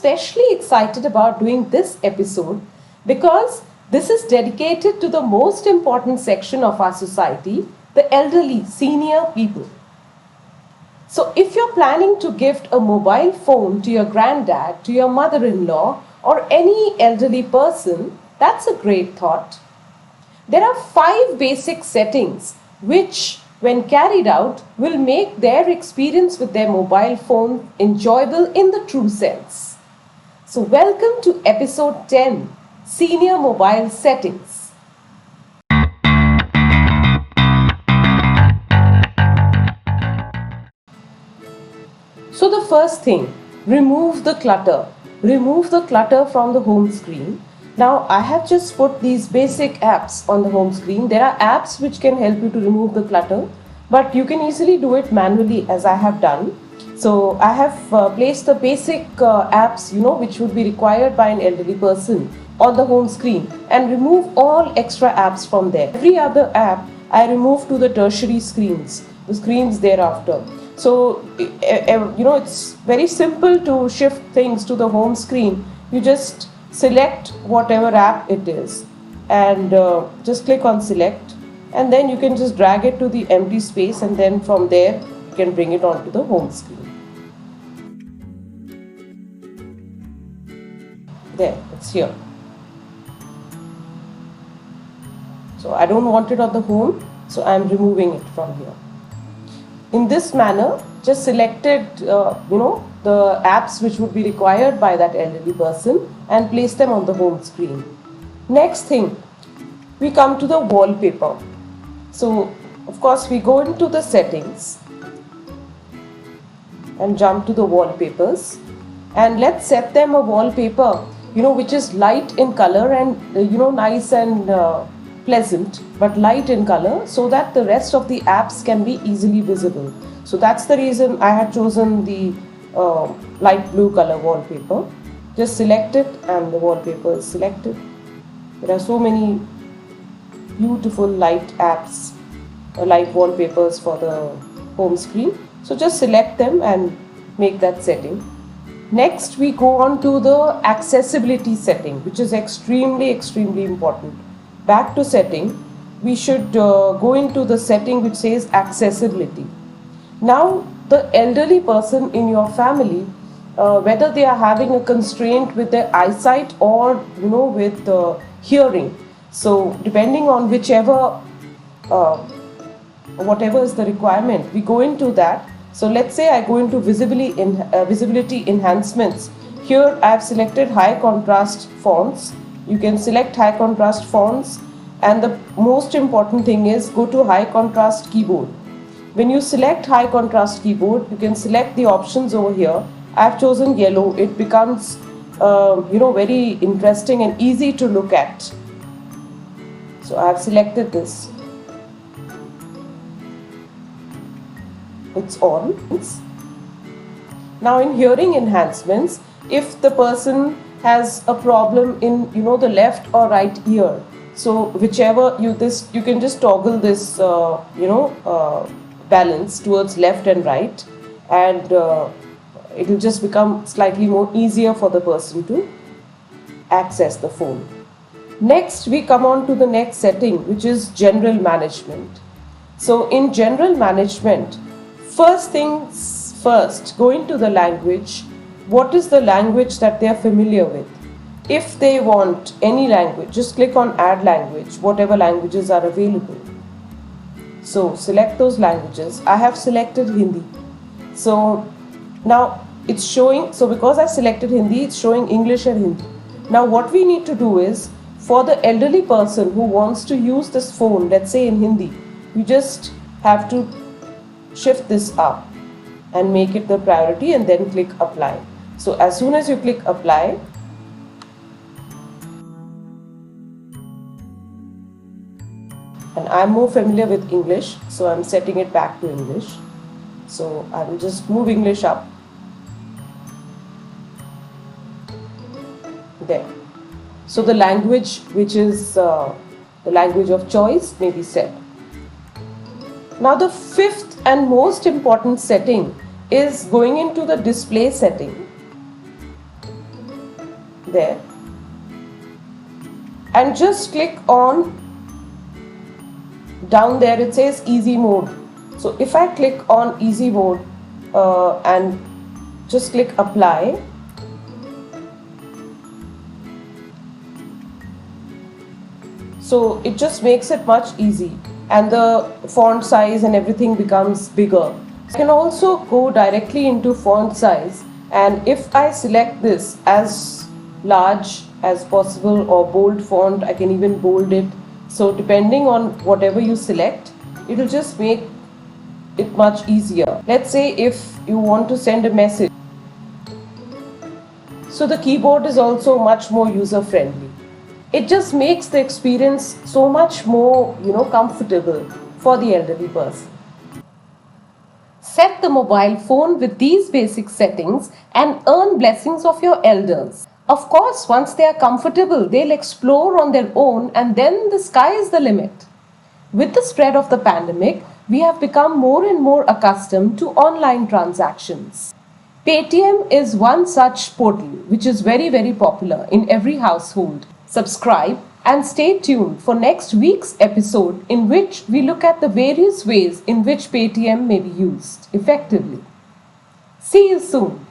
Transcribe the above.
especially excited about doing this episode because this is dedicated to the most important section of our society, the elderly, senior people. So, if you're planning to gift a mobile phone to your granddad, to your mother in law, or any elderly person, that's a great thought. There are 5 basic settings which, when carried out, will make their experience with their mobile phone enjoyable in the true sense. So, welcome to episode 10, Senior Mobile Settings. So the first thing, remove the clutter. Remove the clutter from the home screen. Now I have just put these basic apps on the home screen. There are apps which can help you to remove the clutter, but you can easily do it manually as I have done. So I have placed the basic apps, which would be required by an elderly person on the home screen and remove all extra apps from there. Every other app I remove to the tertiary screens, the screens thereafter. So, it's very simple to shift things to the home screen. You just select whatever app it is and just click on select, and then you can just drag it to the empty space, and then from there you can bring it onto the home screen. There, it's here. So I don't want it on the home, so I am removing it from here. In this manner, just selected, the apps which would be required by that elderly person and place them on the home screen. Next thing, we come to the wallpaper. So, of course, we go into the settings and jump to the wallpapers, and let's set them a wallpaper, which is light in color and, nice and pleasant, but light in color, so that the rest of the apps can be easily visible. So that's the reason I had chosen the light blue color wallpaper. Just select it and the wallpaper is selected. There are so many beautiful light apps, light wallpapers for the home screen. So just select them and make that setting. Next we go on to the accessibility setting, which is extremely important. Back to setting, we should go into the setting which says accessibility. Now the elderly person in your family, whether they are having a constraint with their eyesight or with hearing, so depending on whatever is the requirement, we go into that. So let's say I go into visibility enhancements. Here I have selected high contrast fonts. You can select high contrast fonts, and the most important thing is go to high contrast keyboard. When you select high contrast keyboard, you can select the options over here. I have chosen yellow. It becomes very interesting and easy to look at. So I have selected this. It's on. Now in hearing enhancements, if the person has a problem in the left or right ear, so whichever you can just toggle this balance towards left and right, and it will just become slightly more easier for the person to access the phone. Next we come on to the next setting, which is general management. So in general management, first things first, go into the language. What is the language that they are familiar with? If they want any language, just click on add language, whatever languages are available. So select those languages. I have selected Hindi. So now it's showing, so because I selected Hindi, it's showing English and Hindi. Now what we need to do is, for the elderly person who wants to use this phone, let's say in Hindi, you just have to shift this up and make it the priority and then click apply. So as soon as you click apply, and I'm more familiar with English, so I'm setting it back to English. So I will just move English up. There. So the language which is the language of choice may be set. Now the fifth and most important setting is going into the display setting. there, and just click on, down there it says easy mode. So if I click on easy mode and just click apply, so it just makes it much easy, and the font size and everything becomes bigger. I can also go directly into font size, and if I select this as large as possible or bold font, I can even bold it. So depending on whatever you select, it will just make it much easier. Let's say if you want to send a message, so the keyboard is also much more user friendly. It just makes the experience so much more, comfortable for the elderly person. Set the mobile phone with these basic settings and earn blessings of your elders. Of course, once they are comfortable, they'll explore on their own, and then the sky is the limit. With the spread of the pandemic, we have become more and more accustomed to online transactions. Paytm is one such portal which is very, very popular in every household. Subscribe and stay tuned for next week's episode, in which we look at the various ways in which Paytm may be used effectively. See you soon.